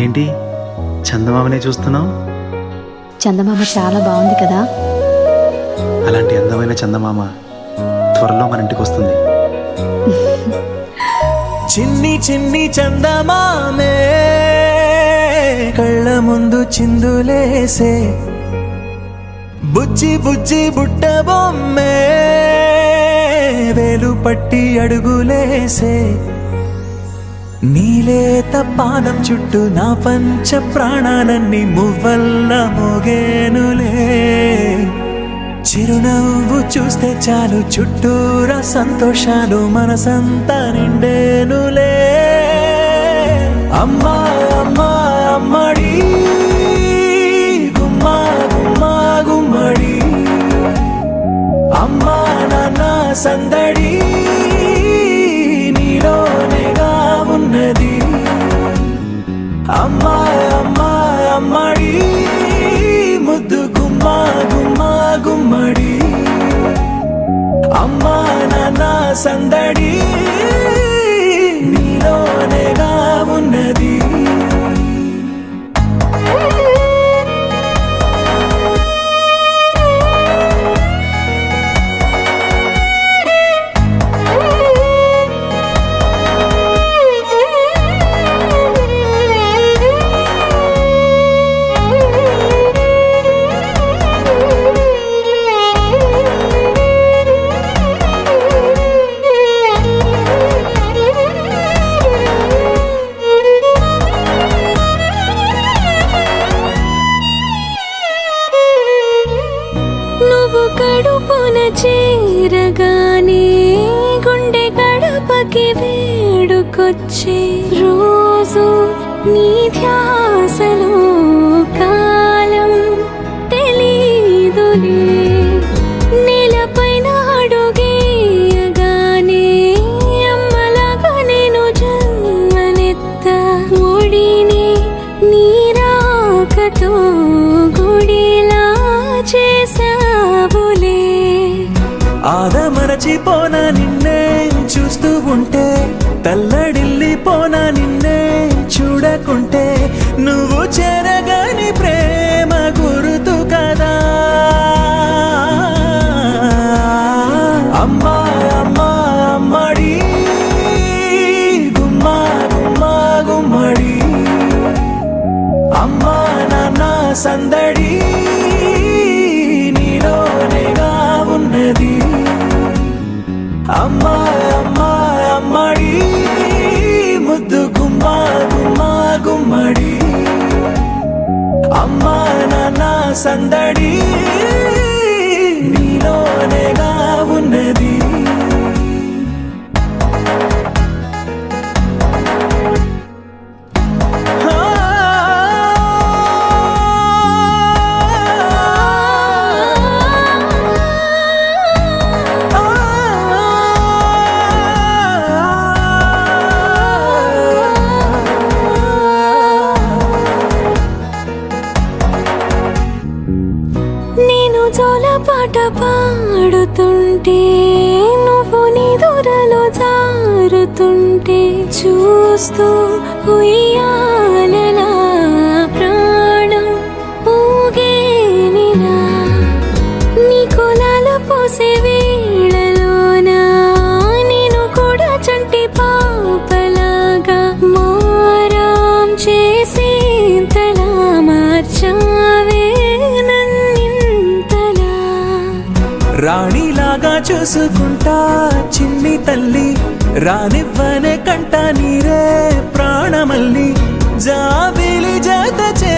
ఏంటి చందమామనే చూస్తున్నావు? చందమామ చాలా బాగుంది కదా. అలాంటి అందమైన చందమామ త్వరలో మన ఇంటికి వస్తుంది. చిన్ని చిన్ని చందమామే కళ్ళ ముందు చిందులేసే, బుజ్జి బుజ్జి బుట్ట బొమ్మే వేలు పట్టి అడుగులేసే, నీలేత పాదం చుట్టూ నా పంచ ప్రాణాలన్నీ మువ్వల్ల మోగేనులే, చిరునవ్వు చూస్తే చాలు చుట్టూరా సంతోషాలు మనసంతా నిండేనులే. అమ్మా అమ్మా అమ్మడి గుమ్మా గుమ్మా గుమ్మడి, అమ్మా నాన్న సందడి నీలోనేగా ఉన్నది. అమ్మా అమ్మా అమ్మడి ముద్దు గుమ్మా గుమ్మా గుమ్మడి, అమ్మా నాన్న సందడి నీలోనేగా ఉన్నది. కడుపున చేరగానే గుండె గడపకి వేడుకొచ్చే, రోజు నీ ధ్యాసలో కాలం తెలీదులే, నేలపైన అడుగేయగానే అమ్మలాగా నేను జన్మనెత్త, ఒడిని నీ రాకతో గుడిలా చేసావులే. ఆదమరచిపోనా నిన్నే చూస్తూ ఉంటే, తల్లడిల్లిపోనా నిన్నే చూడకుంటే, నువ్వు చెరగని ప్రేమ గుర్తు కదా. అమ్మా అమ్మా అమ్మడి గుమ్మా గుమ్మా గుమ్మడి, అమ్మా నాన్న సందడి నీలోనేగా ఉన్నది. అమ్మా అమ్మా అమ్మడి ముద్దు గుమ్మా గుమ్మా గుమ్మడి, అమ్మా నాన్న సందడి నీలోనేగా ఉన్నది. నేను జోలపాట పాడుతుంటే, నువ్వు నిదురలో జారుతుంటే, చూస్తూ ఉయ్యాలలా ప్రాణం ఊగేనిలా, నీ కులాల పోసే వేళలోనా నేను కూడా చంటి పాపలాగా మారాం చేసేంతలా మార్చావే నన్నింతలా. రాణిలాగా చూసుకుంటా చిన్ని తల్లి, రానివ్వనే కంట నీరే ప్రాణమల్లి, జాబిలి జత చే